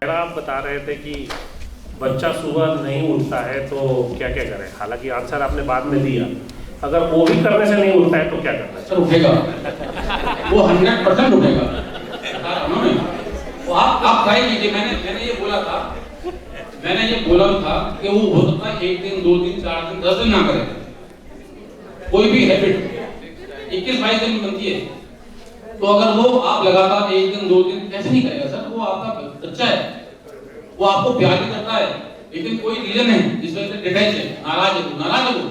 आप बता रहे थे कि बच्चा सुबह नहीं उठता है तो क्या क्या करें, हालांकि आंसर आपने बाद में दिया, अगर वो भी करने से नहीं उठता है तो क्या करना है? सर उठेगा, वो 100% उठेगा। आप ट्राई कीजिए। मैंने ये बोला था, मैंने ये बोला था कि वो हो सकता है 1 दिन 2 दिन 4 दिन 10 दिन ना करे। कोई भी हैबिट 21-22 दिन बनती है, तो अगर वो आप लगातार 1 दिन 2 दिन ऐसे नहीं करेगा सर, वो आपका बच्चा है, वो आपको प्यार भी करता है, लेकिन कोई रीजन है जिस वजह से डिटैच है, नाराज है वो।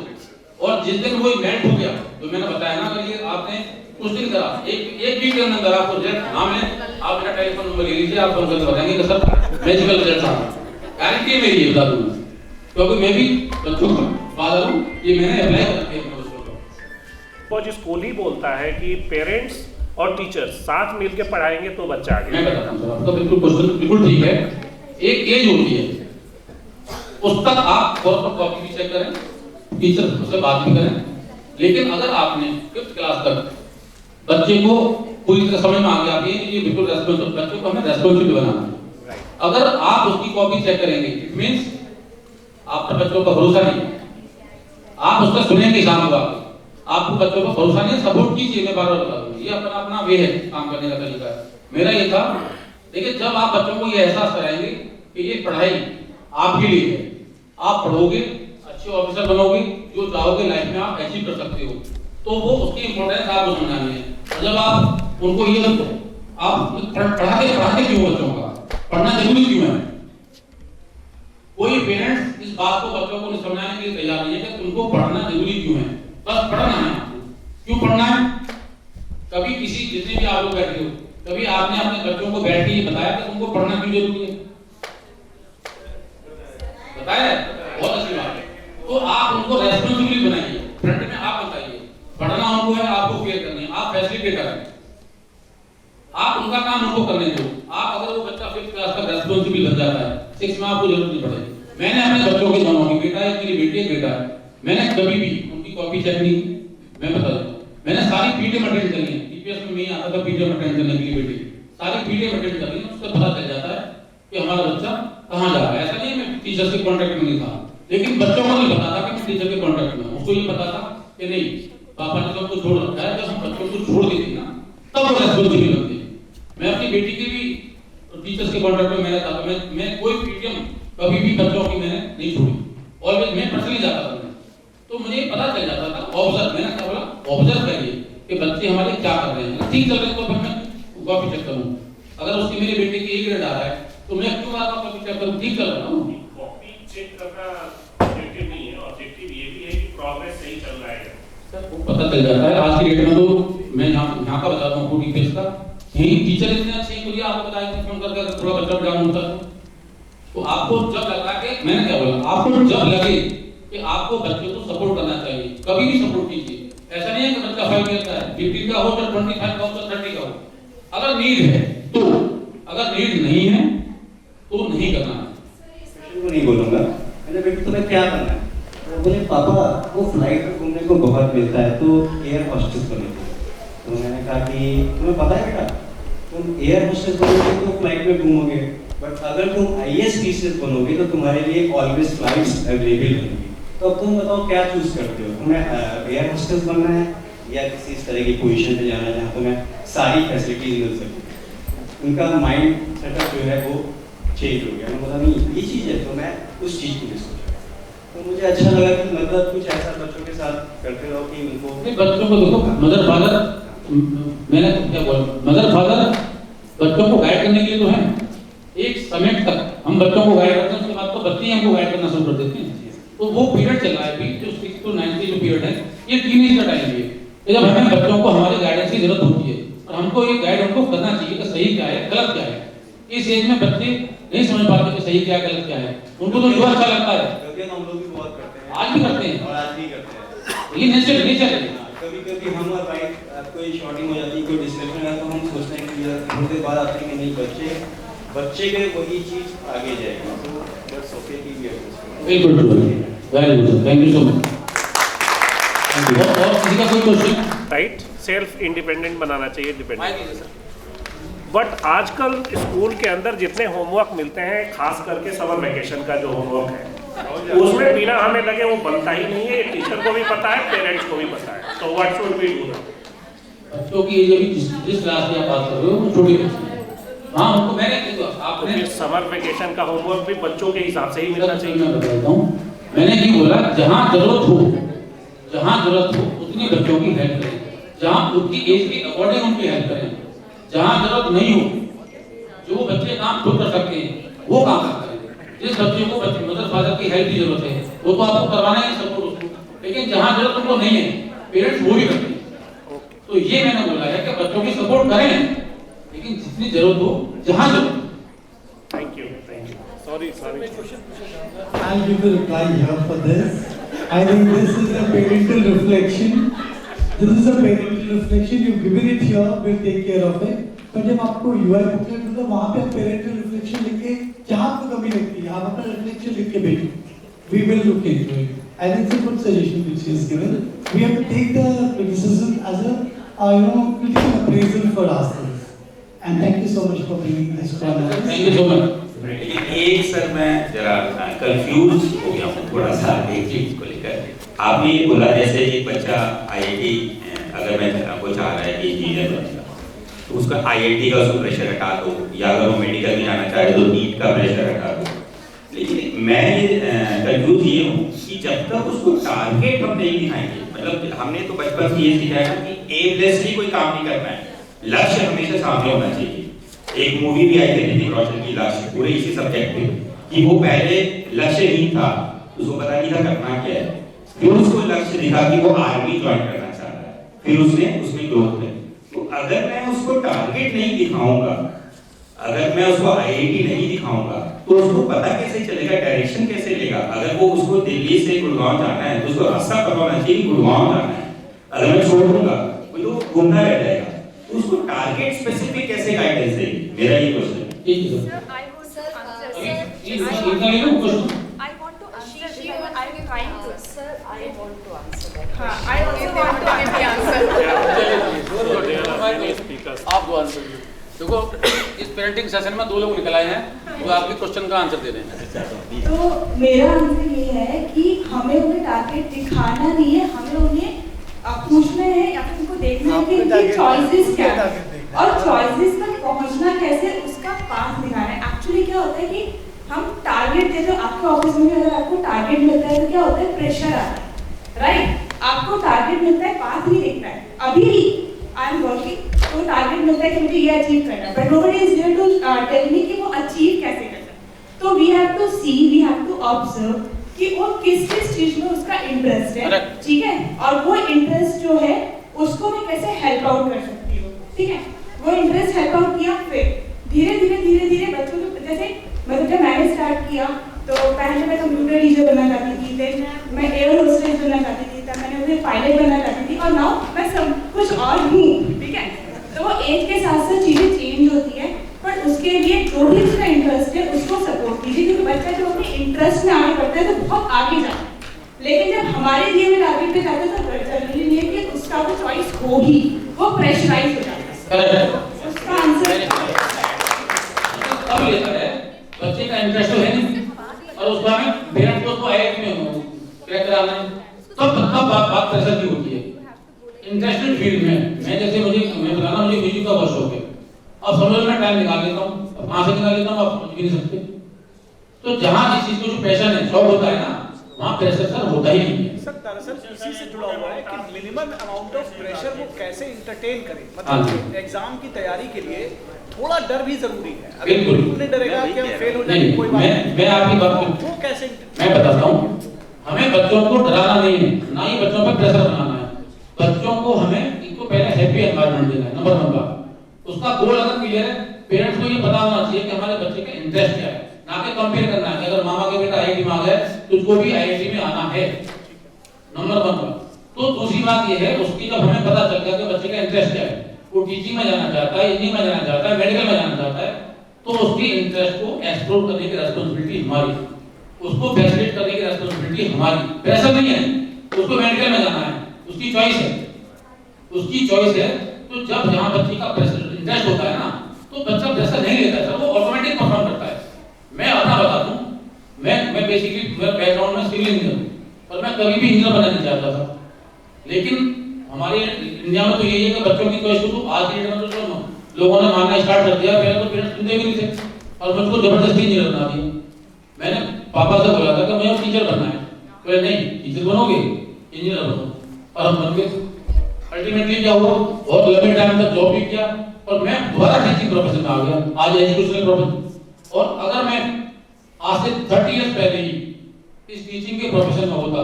और जिस दिन वो मेल्ट हो गया, तो मैंने बताया ना, अगर ये आपने कुछ दिन करा, एक वीक के अंदर आपको रिजल्ट नाम है, आप मेरा टेलीफोन नंबर ले लीजिए, आप फोन करके बताएंगे कि सर मैजिकल रिजल्ट आ रहा। गारंटी है मेरी, ये बता दूंगा, क्योंकि मैं भी बच्चों का फादर हूं, ये मैंने अप्लाई कर रखे हैं बच्चों को। फौज स्कूल ही बोलता है कि पेरेंट्स और टीचर्स साथ मिलकर पढ़ाएंगे तो बच्चा आगे। मैं बताता हूं सर, आपका बिल्कुल क्वेश्चन बिल्कुल ठीक है। एक एज होती है, उस तक आप कॉपी भी चेक करें, टीचर से बात भी करें, लेकिन अगर आपने 5th क्लास तक बच्चे को पूरी तरह समझ में आ गया, ये बिल्कुल रेस्पॉन्सिबल, बच्चों को हमें रेस्पॉन्सिबल बनाना है। अगर आप उसकी कॉपी चेक करेंगे, इट मींस आप पर बच्चों का भरोसा नहीं, आप उसका सुनेंगे शाम को, आपको बच्चों का भरोसा नहीं, सपोर्ट कीजिए। मैं बार-बार बता दूं, ये अपना वे है काम करने का तरीका है। मेरा ये था, देखिए जब आप बच्चों को ये एहसास कराएंगे कि ये पढ़ाई आपके लिए है, आप पढ़ोगे, अच्छे ऑफिसर बनोगे, जो चाहोगे लाइफ में आप अचीव कर सकते हो, तो वो उसकी इंपॉर्टेंस आपको समझानी है। और जब आप उनको ये आप पढ़ाते क्यों बच्चों का, पढ़ना जरूरी क्यों है? कोई पेरेंट्स इस बात को बच्चों को समझाने के लिए तैयार नहीं है कि तुमको पढ़ना जरूरी क्यों है। बस पढ़ना है आपको। क्यों पढ़ना है? कभी किसी, जितने भी आप लोग बैठे हो, कभी आपने अपने बच्चों को बैठ के बताया कि तुमको पढ़ना क्यों जरूरी है? बताया? बहुत अच्छी बात है। तो आप उनको रेस्पॉन्सिबिलिटी बनाइए, फ्रंट में आप बताइए, पढ़ना उनको है, आपको केयर करनी है, आप फैसिलिटेटर हैं, आप उनका काम उनको करने दो। आप अगर वो बच्चा 5th क्लास का रेस्पॉन्सिबल बन जाता है, 6 में आपको जरूरत नहीं पड़ेगी। मैंने अपने बच्चों के दोनों की, बेटा है मेरी बेटी है, बेटा है, मैंने कभी भी उनकी कॉपी चेक नहीं की। मैं बता दूं, मैंने सारी पीटीएम अटेंड करी है, टीपीएस में नहीं आता था पीटीएम अटेंड करने के लिए, बेटी सारी पीटीएम अटेंड कर रही है, उससे पता चल जाता है कि हमारा बच्चा कहां जा रहा है। ऐसा नहीं मैं टीचर के कांटेक्ट में नहीं था, लेकिन बच्चों को नहीं पता था कि मैं टीचर के कांटेक्ट में हूं। उसको ये पता था कि नहीं, पापा ने तो हमको छोड़ रखा है, जब हम बच्चों को छोड़ देते ना तब वो रेस्पॉन्सिबल बनते। मैं अपनी बेटी की भी टीचर्स के कांटेक्ट में मैंने था, मैं कोई पीटीएम कभी भी बच्चों की मैंने नहीं छोड़ी, ऑलवेज मैं पर्सनली जाता था, तो मुझे पता चल जाता था। ऑब्जर्व, मैंने क्या बोला, ऑब्जर्व करिए कि बच्चे हमारे क्या कर रहे हैं, ठीक चल रहे हैं तो फिर मैं कॉपी चेक करूं। अगर उसकी मेरी बेटी की A ग्रेड आ रहा है तो मैं क्यों बार कॉपी चेक करूं, ठीक चल रहा हूं। कॉपी चेक करना ऑब्जेक्टिव नहीं है, ऑब्जेक्टिव ये भी है कि प्रोग्रेस सही चल रहा है सर, वो पता चल जाता है। आज की डेट में तो मैं यहां का बताता हूं, पूरी केस का यही टीचर इतने अच्छे हैं, आपको बताया फोन करके थोड़ा बच्चा डाउन होता है, तो आपको जब लगा कि मैंने क्या बोला, आपको जब लगे कि आपको बच्चे को सपोर्ट करना चाहिए, कभी भी सपोर्ट कीजिए। ऐसा नहीं है कि बच्चा 5 ईयर का है, 15 का हो तो 25 का हो तो 30 का हो, अगर नीड है तो, अगर नीड नहीं है तो नहीं करना है। वो नहीं बोलूंगा, मैंने बेटी तुम्हें क्या करना है, वो बोले पापा वो फ्लाइट में घूमने को बहुत मिलता है तो एयर होस्टेस बनेगी। तो मैंने कहा कि तुम्हें पता है बेटा, तुम एयर होस्टेस बनोगे तो फ्लाइट में घूमोगे, बट अगर तुम IAS टीचर बनोगे तो तुम्हारे लिए ऑलवेज फ्लाइट्स अवेलेबल होंगी। तो अब तुम बताओ क्या चूज करते हो, तुम्हें एयर होस्टेस बनना है या किसी इस तरह की पोजीशन पे जाना है जहाँ तुम्हें सारी फैसिलिटीज मिल सके। उनका माइंड सेटअप जो है वो चेंज हो गया। मैं बोला नहीं ये चीज़ है, तो मैं उस चीज़ के लिए सोचा। तो मुझे अच्छा लगा कि मतलब कुछ ऐसा बच्चों के साथ करते रहो कि उनको, बच्चों को देखो, मदर फादर, मैंने क्या बोला, मदर फादर बच्चों को गाइड करने के लिए तो है। एक समय तक हम बच्चों को गाइड करते हैं, उसके बाद तो बच्चे ही हमको गाइड करना शुरू कर देते हैं। तो वो पीरियड चल रहा है अभी, जो 6 to 9 जो पीरियड है, ये टीनेज का टाइम है, जब हमें बच्चों को हमारे गाइडेंस की जरूरत होती है, और हमको ये गाइड उनको करना चाहिए कि सही क्या है, गलत क्या है। इस एज में बच्चे नहीं समझ पाते कि सही क्या है, गलत क्या है, उनको तो जो अच्छा लगता है, क्योंकि हम लोग भी बहुत करते हैं, आज भी करते हैं और आज भी करते हैं। ये नेचर है। कभी हम और वाइफ कोई शॉर्टिंग हो जाती है, कोई डिस्कशन है, तो हम सोचते हैं कि यार थोड़ी देर बाद आते हैं कि नहीं बच्चे के वही चीज आगे जाएगी, तो दैट्स ओके कि वी आर बिल्कुल very good, thank you so much. और किसी का कोई क्वेश्चन? राइट, सेल्फ इंडिपेंडेंट बनाना चाहिए, डिपेंडेंट। बट आजकल स्कूल के अंदर जितने होमवर्क मिलते हैं, खास करके समर वेकेशन का जो होमवर्क है, उसमें बिना हमें लगे वो बनता ही नहीं है। टीचर को भी पता है, पेरेंट्स को भी पता है। तो व्हाट शुड वी डू? बच्चों की ये भी जिस क्लास की आप बात कर रहे हो वो छोटी बच्ची है। हाँ, उनको मैंने आपने समर वेकेशन का होमवर्क भी बच्चों के हिसाब से ही मिलना चाहिए। मैं बताता हूँ, मैंने ये बोला जहाँ जरूरत हो उतनी बच्चों की हेल्प करें, जहाँ उनकी एज के अकॉर्डिंग उनकी हेल्प करें। जहाँ जरूरत नहीं हो, जो बच्चे काम खुद कर सकते हैं वो काम करें। जिस बच्चे को मदर फादर की हेल्प की जरूरत है वो तो आपको करवाना ही सपोर्ट उसको, लेकिन जहाँ जरूरत उनको नहीं है पेरेंट्स वो भी करते हैं। तो ये मैंने बोला है कि बच्चों की सपोर्ट करें, लेकिन जितनी जरूरत हो, जहाँ जरूरत। Thank you. Sorry I'll give the reply here for this. I think this is a parental reflection. This is a parental reflection. You've given it here. We'll take care of it. पर जब आपको UI booklet मिलता है वहाँ पे आप parental reflection लिख के जहाँ आपको कमी लगती है आप अपना रिफ्लेक्शन लिख के भेजो. We will look into it. I think it's a good suggestion which is given. We have to take the criticism as a critical appraisal for ourselves. And thank you so much for bringing this forward. Thank you so much. लेकिन एक sir मैं जरा confuse हो गया हूँ थोड़ा सा एक चीज को लेकर। आपने ये बोला जैसे एक बच्चा IIT अगर मैं वो चाह रहा है कि इंजीनियर बनेगा तो उसका IIT का उसको प्रेशर हटा दो, या अगर वो मेडिकल में जाना चाहे तो नीट का प्रेशर हटा दो। लेकिन मैं ये कंफ्यूज ये हूँ कि जब तक उसको टारगेट हम नहीं दिखाएंगे, मतलब हमने तो बचपन से ये सीखा है कि एमलेसली कोई काम नहीं करना है, लक्ष्य हमेशा सामने होना चाहिए। एक मूवी भी आई थी ऋतिक रोशन की लक्ष्य, पूरे इसी सब्जेक्ट पे कि वो पहले लक्ष्य नहीं था, उसको पता नहीं था करना क्या है, फिर उसको लक्ष्य दिखा कि वो आर्मी ज्वाइन करना चाह रहा है, फिर उसने उसमें ग्रोथ है। तो अगर मैं उसको टारगेट नहीं दिखाऊंगा, अगर मैं उसको IIT नहीं दिखाऊंगा तो उसको पता कैसे चलेगा, डायरेक्शन कैसे लेगा? अगर वो उसको दिल्ली से गुड़गांव जाना है तो उसको रास्ता पता होना चाहिए गुड़गांव जाना है। अगर मैं छोड़ दूंगा तो घूमना रह जाएगा, तो उसको टारगेट स्पेसिफिक कैसे गाइडेंस देगी? मेरा ये क्वेश्चन है। ठीक है sir. I would answer. I want to answer. I'm trying to. Sir, I want to answer that. I also want to give the answer. आप दो आंसर देखो, इस पेरेंटिंग सेशन में 2 लोग निकल आए हैं जो आपके क्वेश्चन का आंसर दे रहे हैं। तो मेरा आंसर ये है कि हमें उन्हें टारगेट दिखाना नहीं है, हमें उन्हें पूछना है या फिर उनको देखना है कि उनकी चॉइसेस क्या है और चॉइसेस तक पहुंचना कैसे, उसका पाथ दिखाना है। एक्चुअली क्या होता है कि हम टारगेट देते हैं, आपके ऑफिस में भी अगर आपको टारगेट मिलता है तो क्या होता है, प्रेशर आता है, राइट? आपको टारगेट मिलता है, पाथ नहीं देखना है। अभी आई एम वर्किंग तो टारगेट मिलता है कि मुझे ये अचीव करना है, but nobody is there to tell me कि वो अचीव कैसे करना है। तो we have to see, we have to observe कि वो किस चीज में उसका इंटरेस्ट है, ठीक है, और वो इंटरेस्ट जो है उसको मैं कैसे हेल्प आउट कर सकती हूँ, ठीक है। वो इंटरेस्ट हेल्प आउट किया, फिर धीरे धीरे बच्चों को, जैसे मतलब जब मैंने स्टार्ट किया तो पहले मैं कंप्यूटर टीचर बनना चाहती थी, फिर मैं एयर होस्टेस बनना चाहती थी, तब मैंने मुझे पायलट बनना चाहती थी, और नाउ मैं सब कुछ और हूँ, ठीक है। तो वो एज के साथ साथ चीजें चेंज होती है, पर उसके लिए जो भी उसका इंटरेस्ट है उसको सपोर्ट कीजिए, क्योंकि बच्चा जो अपने इंटरेस्ट में आगे बढ़ता है तो बहुत आगे जाता है। लेकिन जब हमारे दिए हुए टारगेट पे जाते हैं तो जरूरी नहीं है कि उसका वो चॉइस हो ही, वो प्रेशराइज हो जाता है। उसका आंसर अब लेता है बच्चे का इंटरेस्ट तो है नहीं, और उसका में पेरेंट्स को IIT में क्या कराना है, तब बात प्रेशर की होती है। इंटरेस्टेड फील्ड में मैं बताना, मुझे म्यूजिक का बहुत शौक है, अब समझ में टाइम निकाल लेता हूँ, कहाँ से निकाल लेता हूँ आप समझ भी नहीं सकते। तो जहाँ जिस चीज को जो पैशन है, शौक होता है ना, वहाँ प्रेशर सर होता ही नहीं है। सर दरअसल इसी से जुड़ा हुआ है कि मिनिमम अमाउंट ऑफ प्रेशर वो कैसे इंटरटेन करे, मतलब एग्जाम की तैयारी के लिए थोड़ा डर भी जरूरी है। अगर बिल्कुल नहीं डरेगा कि हम फेल हो जाएंगे कोई बात नहीं, मैं आपकी बात वो कैसे मैं बताता हूँ। हमें बच्चों को डराना नहीं है, ना ही बच्चों पर प्रेशर बनाना है। बच्चों को हमें इनको पहले हैप्पी एनवायरनमेंट देना है, नंबर 1 बात। उसका गोल अगर क्लियर है, पेरेंट्स को ये पता होना चाहिए कि हमारे बच्चे का इंटरेस्ट क्या है, ना कि कंपेयर करना है कि अगर मामा के बेटा IIT में आ गया तो उसको भी IIT में आना है, नंबर 1 बात। तो दूसरी बात ये है, उसकी जब हमें पता चल गया कि बच्चे का इंटरेस्ट क्या है, वो टीचिंग में जाना चाहता है, इंजीनियरिंग में जाना चाहता है, मेडिकल में जाना चाहता है, तो उसकी इंटरेस्ट को एक्सप्लोर करने की रिस्पांसिबिलिटी हमारी, उसको फैसिलिटेट करने की रिस्पांसिबिलिटी हमारी। प्रेशर नहीं है, उसको मेडिकल में जाना है, उसकी चॉइस है, उसकी चॉइस है। तो जब जहाँ बच्चे का इंटरेस्ट होता है ना, तो बच्चा प्रेशर नहीं लेता है सर, वो ऑटोमेटिक परफॉर्म करता है। मैं अपना बता दूं, मैं बेसिकली मेरा बैकग्राउंड में सिविल इंजीनियर हूं और मैं कभी भी इंजीनियर बनना नहीं चाहता था, लेकिन हमारे इंडिया में तो यही है कि बच्चों की चॉइस को तो आज की डेट में तो लोगों ने मानना स्टार्ट कर दिया। पहले तो पेरेंट्स सुनते भी नहीं थे और मुझको जबरदस्ती इंजीनियर बना दिया। मैंने पापा से बोला था कि मुझे टीचर बनना है, बोले नहीं टीचर बनोगे इंजीनियर बनो, और हम बन गए। अल्टीमेटली क्या हुआ, बहुत लंबे टाइम तक जॉब भी किया और मैं दोबारा टीचिंग प्रोफेशन में आ गया, आज एजुकेशनल प्रोफेशन। और अगर मैं आज से 30 इयर्स पहले ही इस टीचिंग के प्रोफेशन में होता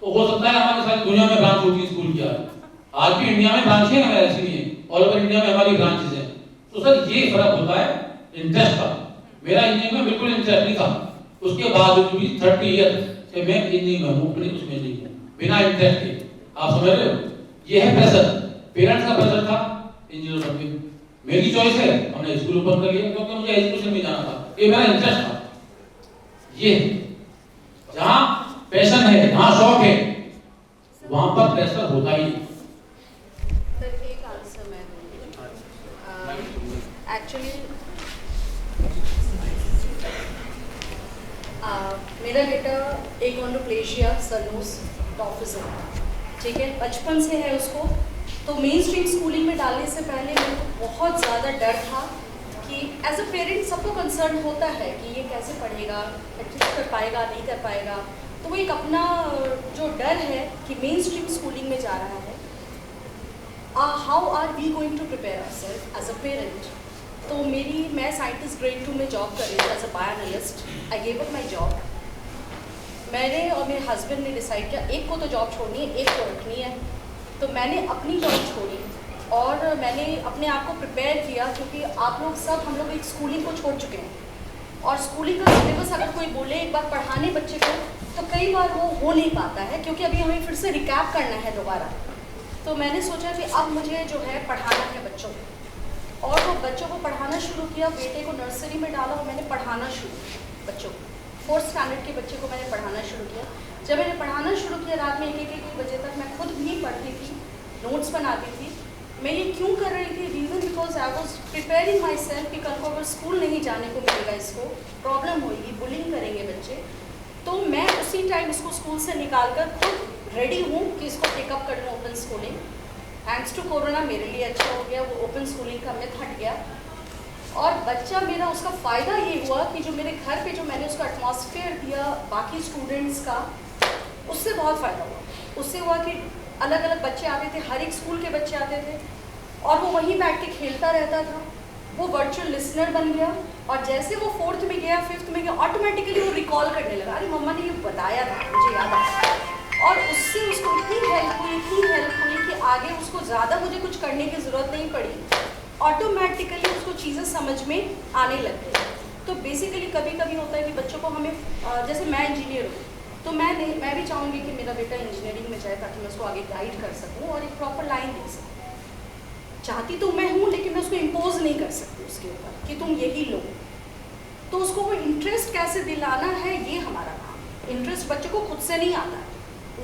तो हो सकता है हमारे सारी दुनिया में ब्रांच होती स्कूल की। आज भी इंडिया में ब्रांच है, हमारे ऐसी नहीं है, ऑल ओवर इंडिया में हमारी ब्रांचेस हैं। तो सर ये फर्क होता है इंटरेस्ट का। मेरा इंजीनियरिंग में बिल्कुल इंटरेस्ट नहीं था, उसके बाद भी 30 ईयर से मैं इंजीनियरिंग में हूँ, अपनी उसमें नहीं हूँ, बिना इंटरेस्ट के। आप समझ रहे हो, ये है प्रेशर। पेरेंट्स का प्रेशर था इंजीनियर बनने, मेरी चॉइस है, हमने स्कूल ओपन कर लिया क्योंकि मुझे एजुकेशन में जाना था, ये मेरा इंटरेस्ट था। ये जहाँ पैशन है, जहाँ शौक है, वहां पर प्रेशर होता ही नहीं। एक आंसर मैं एक्चुअली मेरा बेटा एकोंड्रोप्लेजिया सनोस डॉर्फिज्म, ठीक है, बचपन से है उसको। तो मेन स्ट्रीम स्कूलिंग में डालने से पहले मेरे को बहुत ज़्यादा डर था कि एज अ पेरेंट सबको कंसर्न होता है कि ये कैसे पढ़ेगा, एडजस्ट कर पाएगा नहीं कर पाएगा। तो वो एक अपना जो डर है कि मेन स्ट्रीम स्कूलिंग में जा रहा है, how are we going to prepare ourselves as a parent. तो मैं साइंटिस्ट ग्रेड 2 में जॉब कर रही थी as a bioanalyst. I gave up my job. मैंने और मेरे हस्बैंड ने डिसाइड किया एक को तो जॉब छोड़नी है, एक को रखनी है। तो मैंने अपनी जॉब छोड़ी और मैंने अपने आप को प्रिपेयर किया, क्योंकि आप लोग सब हम लोग एक स्कूलिंग को छोड़ चुके हैं और स्कूलिंग का सिलेबस अगर कोई बोले एक बार पढ़ाने बच्चे को तो कई बार वो हो नहीं पाता है, क्योंकि अभी हमें फिर से रिकैप करना है दोबारा। तो मैंने सोचा कि अब मुझे जो है पढ़ाना है बच्चों को, और वो बच्चों को पढ़ाना शुरू किया। बेटे को नर्सरी में डाला और मैंने पढ़ाना शुरू किया बच्चों को। 4th स्टैंडर्ड के बच्चे को मैंने पढ़ाना शुरू किया। जब मैंने पढ़ाना शुरू किया रात में 1-1 बजे तक मैं खुद भी पढ़ती थी, नोट्स बनाती थी। मैं ये क्यों कर रही थी, reason because I was preparing my self कि कल को अगर स्कूल नहीं जाने को मिलेगा, इसको प्रॉब्लम होगी, बुलिंग करेंगे बच्चे, तो मैं उसी टाइम इसको स्कूल से निकाल कर खुद रेडी हूँ कि इसको पिकअप कर लूँ open schooling. Thanks to corona मेरे लिए अच्छा हो गया, वो ओपन स्कूलिंग का मिथ हट गया और बच्चा मेरा, उसका फ़ायदा ये हुआ कि जो मेरे घर पे जो मैंने उसका एटमॉस्फेयर दिया बाकी स्टूडेंट्स का, उससे बहुत फ़ायदा हुआ। उससे हुआ कि अलग अलग बच्चे आते थे, हर एक स्कूल के बच्चे आते थे और वो वहीं बैठ के खेलता रहता था। वो वर्चुअल लिसनर बन गया और जैसे वो 4th में गया, 5th में गया, ऑटोमेटिकली वो रिकॉल करने लगा, अरे मम्मा ने ये बताया था, मुझे याद आया। और उससे उसको इतनी हेल्प हुई कि आगे उसको ज़्यादा मुझे कुछ करने की ज़रूरत नहीं पड़ी, ऑटोमेटिकली उसको चीज़ें समझ में आने लग गई। तो बेसिकली कभी कभी होता है कि बच्चों को हमें, जैसे मैं इंजीनियर हूँ तो मैं भी चाहूँगी कि मेरा बेटा इंजीनियरिंग में जाए ताकि मैं उसको आगे गाइड कर सकूँ और एक प्रॉपर लाइन दे सकूँ। चाहती तो मैं हूँ लेकिन मैं उसको इम्पोज नहीं कर सकती उसके ऊपर कि तुम यही लो। तो उसको वो इंटरेस्ट कैसे दिलाना है, ये हमारा काम। इंटरेस्ट बच्चों को खुद से नहीं आता है।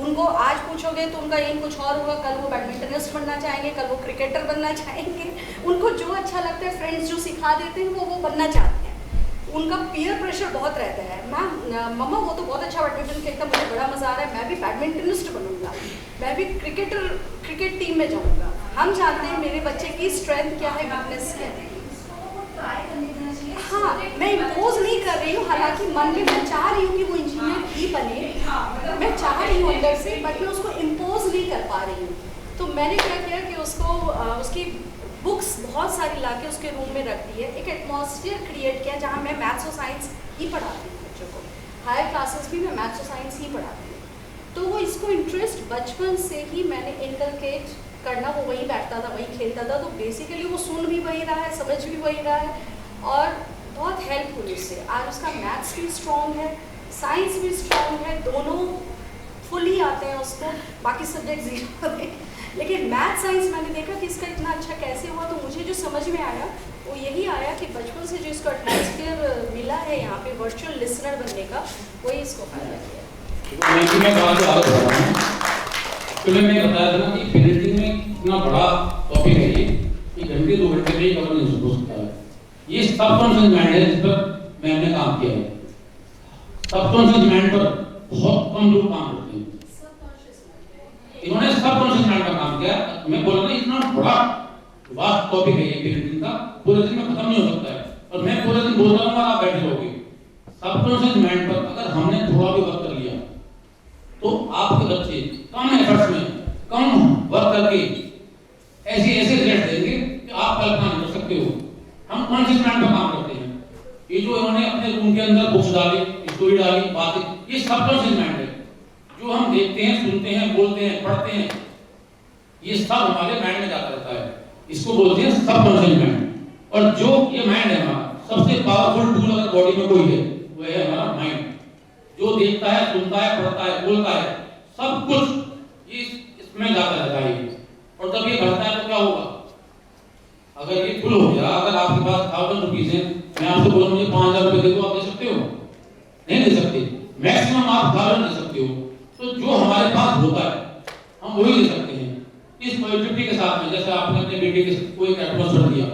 उनको आज पूछोगे तो उनका एम कुछ और होगा, कल वो बैडमिंटनिस्ट बनना चाहेंगे, कल वो क्रिकेटर बनना चाहेंगे। उनको जो अच्छा लगता है, फ्रेंड्स जो सिखा देते हैं वो बनना चाहते हैं। उनका पीयर प्रेशर बहुत रहता है, मैम मम्मा वो तो बहुत अच्छा बैडमिंटन खेलता, मुझे बड़ा मज़ा आ रहा है, मैं भी बैडमिंटनिस्ट बनूंगा, मैं भी क्रिकेट टीम में जाऊंगा। हम जानते हैं मेरे बच्चे की स्ट्रेंथ क्या है, वीकनेस क्या है। हाँ, मैं इम्पोज नहीं कर रही हूँ, हालांकि मन में मैं चाह रही हूँ कि वो इंजीनियर ही बने, मैं चाह रही हूँ अंदर से, बट मैं उसको इम्पोज नहीं कर पा रही हूँ। तो मैंने क्या किया कि उसको उसकी बुक्स बहुत सारी लाके उसके रूम में रख दी है, एक एटमॉस्फेयर क्रिएट किया जहाँ मैं मैथ्स और साइंस ही पढ़ाती हूँ बच्चों को। हायर क्लासेस भी मैं मैथ्स और साइंस ही पढ़ाती हूँ। तो वो इसको इंटरेस्ट बचपन से ही मैंने इनकलकेट करना, वो वहीं बैठता था, वहीं खेलता था। तो बेसिकली वो सुन भी वही रहा है, समझ भी वही रहा है और बहुत हेल्प हुई उससे। आज उसका मैथ्स भी स्ट्रॉन्ग है, साइंस भी स्ट्रॉन्ग है, दोनों फुली आते हैं उसको, बाकी सब्जेक्ट जीरो आते हैं। लेकिन मैथ साइंस मैंने देखा कि इसका इतना अच्छा कैसे हुआ, तो मुझे जो समझ में आया वो यही आया कि बचपन से जो इसको एटमॉस्फेयर मिला है यहाँ पे वर्चुअल लिसनर बनने का, वही इसको फायदा किया। मैं बात आगे बढ़ रहा हूँ। पहले मैं बताया था ना कि पेरेंटिंग में इतना बड़ा टॉपिक है ये कि घंटे 2 घंटे में ही कवर नहीं हो सकता है। ये सबकॉन्शियस माइंड है जिस पर मैंने काम किया है। सबकॉन्शियस माइंड पर बहुत कम लोग काम करते हैं। इन्होंने सबकॉन्शियस माइंड का काम किया। मैं बोल रहा इतना बड़ा वास्ट टॉपिक है ये पेरेंटिंग का, पूरे दिन में खत्म नहीं हो सकता है और मैं पूरे दिन बोल रहा हूँ आप बैठे रहोगे। सबकॉन्शियस माइंड पर अगर हमने थोड़ा भी वर्क कर लिया तो आपके बच्चे कम एफर्ट्स में कम वर्क करके ऐसे ऐसे रिजल्ट देंगे कि आप कल्पना नहीं कर सकते हो। हम कॉन्शियस माइंड पर काम करते हैं। ये जो इन्होंने अपने रूम के अंदर बुक्स डाली, स्टोरी डाली, बातें, ये सबकॉन्शियस माइंड है। जो हम देखते हैं, सुनते हैं, बोलते हैं, पढ़ते हैं, ये सब हमारे माइंड में जाता रहता है। इसको बोलते हैं सबकॉन्शियस माइंड। और जो ये माइंड है हमारा सबसे पावरफुल टूल अगर बॉडी में कोई है वो है हमारा माइंड। जो देखता है, सुनता है, पढ़ता है, बोलता है, सब कुछ इसमें जाता रहता है। और जब ये बढ़ता है तो क्या होगा? अगर ये फुल हो गया, अगर आपके पास 1000 रुपीज है, मैं आपसे बोलूं मुझे 5000 रुपए दे दो, आप दे सकते हो? नहीं दे सकते। मैक्सिमम आप 1000 दे सकते हो। तो जो हमारे पास होता है हम वही दे सकते हैं। इस पॉजिटिविटी के साथ में, जैसे आपने अपने बेटे के कोई एटमॉस्फेयर दिया,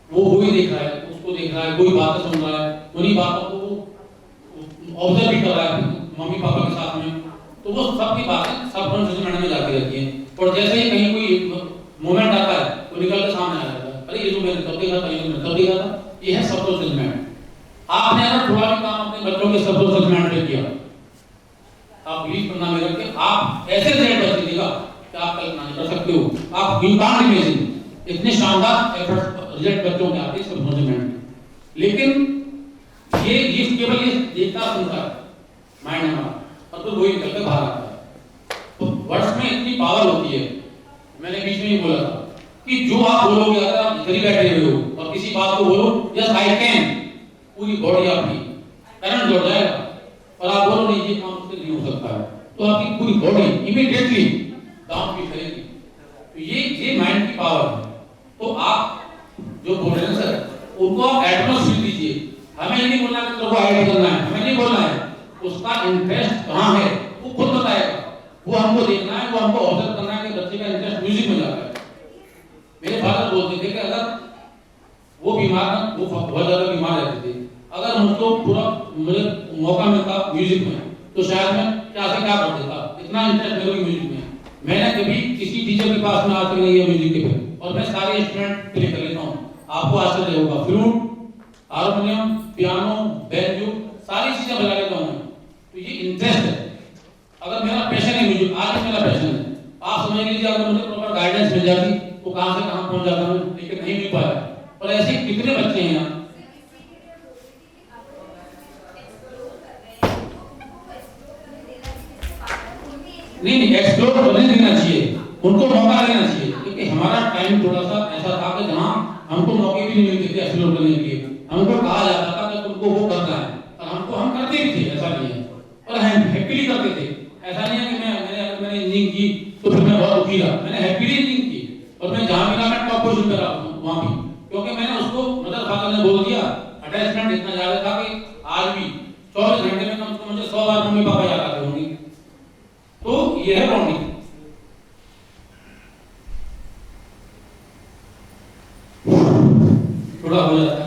वो वही देख रहा है, उसको देख रहा है, कोई बातें सुन रहा है, उन्हीं बातों को ऑब्जर्व भी कर रहा है मम्मी पापा के साथ में, तो वो सबकी बातें सबकॉन्शियस माइंड में जाती रहती हैं। और जैसे ही कहीं कोई मोमेंट आता है तो निकल के सामने आ जाता है, अरे ये तो मैंने तब देखा था, ये तो मैंने तब देखा था। ये है सबकॉन्शियस माइंड। आपने अगर थोड़ा भी काम अपने बच्चों के सबकॉन्शियस माइंड पे किया, आप प्लीज पन्ना में रख के आप ऐसे रिजल्ट बच्चे देगा कि आप कल्पना नहीं कर सकते हो। आप यू कांट इमेजिन इतने शानदार एफर्ट रिजल्ट बच्चों के आते हैं सबकॉन्शियस माइंड। लेकिन ये केवल ये देखता सुनता है माइंड हमारा, और तो वही निकल के बाहर आता है। तो वर्ड्स में इतनी पावर होती है। मैंने बीच में ही बोला था कि जो आप बोलोगे, अगर आप इधर ही बैठे हुए हो और किसी बात को बोलो यस आई कैन, पूरी बॉडी आपकी करंट दौड़ जाएगा। और आप बोलो नहीं ये काम मुझसे नहीं हो सकता है, तो आपकी पूरी बॉडी इमीडिएटली डाउन फील करेगी। तो ये माइंड की पावर है। तो आप जो बोल रहे हैं सर, उनको आप एटमॉस्फेयर दीजिए। हमें नहीं बोलना कि तेरे को आईआईटी करना है, हमें नहीं बोलना है। उसका इंटरेस्ट कहाँ है वो खुद बताएगा। वो हमको देखना है, वो हमको ऑब्जर्व करना है कि बच्चे का इंटरेस्ट म्यूजिक में जाता है। मेरे फादर बोलते थे कि अगर वो बीमार, वो बहुत ज्यादा बीमार रहते थे, अगर मुझे मौका मिलता म्यूजिक में तो शायद मैं क्या से क्या कर देता। इतना इंटरेस्ट मेरे को म्यूजिक में। मैंने कभी किसी टीचर के पास में आज तक नहीं है म्यूजिक के पे, और मैं सारे इंस्ट्रूमेंट प्ले कर लेता हूँ। आपको आश्चर्य होगा, फ्लूट, हारमोनियम, पियानो, बैंजो, सारी चीजें बजा लेता हूँ। तो ये इंटरेस्ट है। अगर मेरा पैशन है म्यूजिक, आज मेरा पैशन है, आप समझ लीजिए अगर मुझे प्रॉपर गाइडेंस मिल जाती तो कहां से कहां पहुंच जाता मैं, लेकिन नहीं मिल पाया। और ऐसे कितने बच्चे हैं यहाँ। नहीं एक्सप्लोर करने देना चाहिए, उनको मौका देना चाहिए। क्योंकि हमारा टाइम थोड़ा सा ऐसा था कि जहाँ हमको मौके भी नहीं मिलते थे एक्सप्लोर करने के लिए। हमको कहा जाता था कि तुमको वो करना है, और हम करते भी थे, ऐसा नहीं है। और हम हैप्पीली करते थे। ऐसा नहीं है कि मैंने इंजीनियरिंग की तो फिर मैं बहुत दुखी रहा। मैंने हैप्पीली इंजीनियरिंग की, और मैं जहाँ मिला मैं टॉप पोजीशन पे रहा वहाँ भी, क्योंकि मैंने उसको मदर फादर ने बोल दिया। अटैचमेंट इतना ज्यादा था कि आज भी 24 घंटे में कम से कम मुझे 100 बार मम्मी पापा याद आते होंगे। तो ये है बॉन्डिंग। थोड़ा हो जाता है।